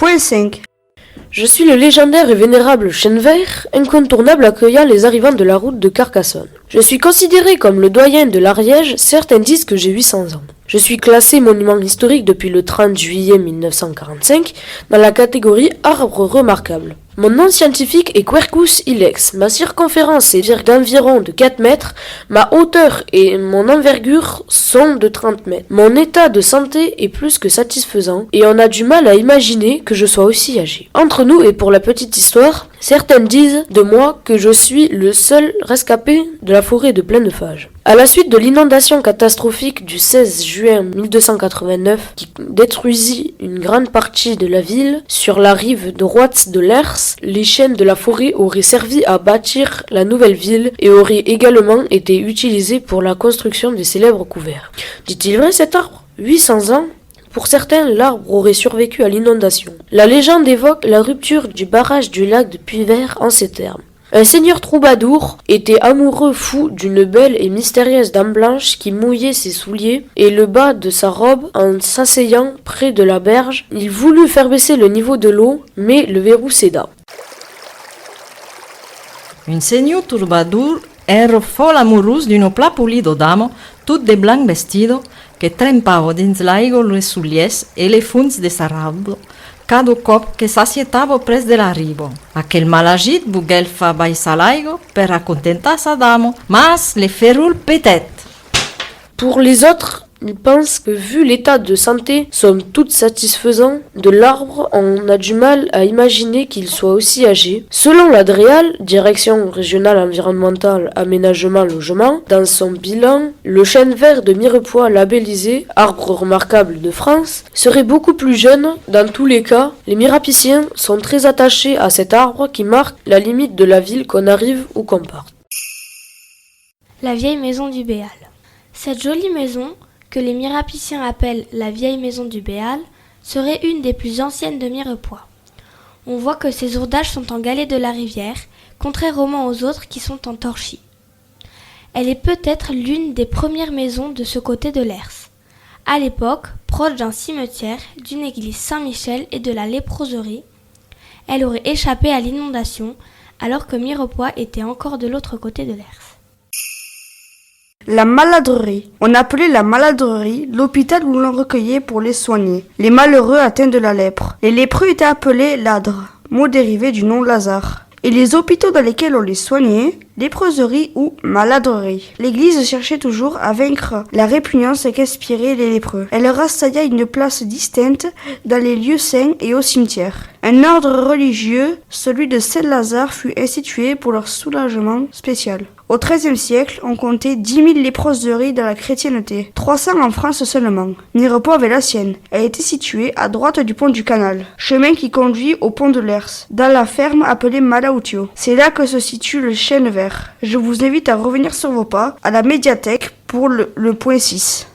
Point 5. Je suis le légendaire et vénérable chêne vert, incontournable accueillant les arrivants de la route de Carcassonne. Je suis considéré comme le doyen de l'Ariège, certains disent que j'ai 800 ans. Je suis classé monument historique depuis le 30 juillet 1945 dans la catégorie arbre remarquable. Mon nom scientifique est Quercus ilex. Ma circonférence est d'environ de 4 mètres, ma hauteur et mon envergure sont de 30 mètres. Mon état de santé est plus que satisfaisant et on a du mal à imaginer que je sois aussi âgé. Entre nous et pour la petite histoire, certains disent de moi que je suis le seul rescapé de la forêt de Pleine-Fage. À la suite de l'inondation catastrophique du 16 juin 1289 qui détruisit une grande partie de la ville, sur la rive droite de l'Hers, les chênes de la forêt auraient servi à bâtir la nouvelle ville et auraient également été utilisés pour la construction des célèbres couverts. Dit-il vrai cet arbre ? 800 ans ? Pour certains, l'arbre aurait survécu à l'inondation. La légende évoque la rupture du barrage du lac de Puy-Vert en ces termes. Un seigneur troubadour était amoureux fou d'une belle et mystérieuse dame blanche qui mouillait ses souliers et le bas de sa robe en s'asseyant près de la berge. Il voulut faire baisser le niveau de l'eau, mais le verrou céda. Un seigneur troubadour era fol amorós d'un pla polido damo, tot de blanc vestido, que trempava dins l'aigua les souliers et les fons de sa robe, cada cop que s'assietava pres de la riba. Aquel malagit buguel fa baixar l'aigua per acontentar sa dame, mas le ferul petet. Pour les autres, ils pensent que vu l'état de santé, somme toute satisfaisant, de l'arbre, on a du mal à imaginer qu'il soit aussi âgé. Selon la DREAL, Direction Régionale Environnementale Aménagement Logement, dans son bilan, le chêne vert de Mirepoix labellisé Arbre remarquable de France serait beaucoup plus jeune. Dans tous les cas, les mirapiciens sont très attachés à cet arbre qui marque la limite de la ville qu'on arrive ou qu'on parte. La vieille maison du Béal. Cette jolie maison, que les mirapiciens appellent la vieille maison du Béal, serait une des plus anciennes de Mirepoix. On voit que ses ourdages sont en galets de la rivière, contrairement aux autres qui sont en torchis. Elle est peut-être l'une des premières maisons de ce côté de l'Hers. À l'époque, proche d'un cimetière, d'une église Saint-Michel et de la léproserie, elle aurait échappé à l'inondation alors que Mirepoix était encore de l'autre côté de l'Hers. La maladrerie. On appelait la maladrerie l'hôpital où l'on recueillait pour les soigner les malheureux atteints de la lèpre. Les lépreux étaient appelés ladres, mot dérivé du nom Lazare. Et les hôpitaux dans lesquels on les soignait, léproserie ou maladrerie. L'Église cherchait toujours à vaincre la répugnance qu'inspiraient les lépreux. Elle leur assailla une place distincte dans les lieux saints et au cimetière. Un ordre religieux, celui de Saint-Lazare, fut institué pour leur soulagement spécial. Au XIIIe siècle, on comptait 10 000 léproseries dans la chrétienté, 300 en France seulement. Mirepoix avait la sienne. Elle était située à droite du pont du Canal, chemin qui conduit au pont de l'Hers, dans la ferme appelée Malautio. C'est là que se situe le chêne vert. Je vous invite à revenir sur vos pas à la médiathèque pour le point 6.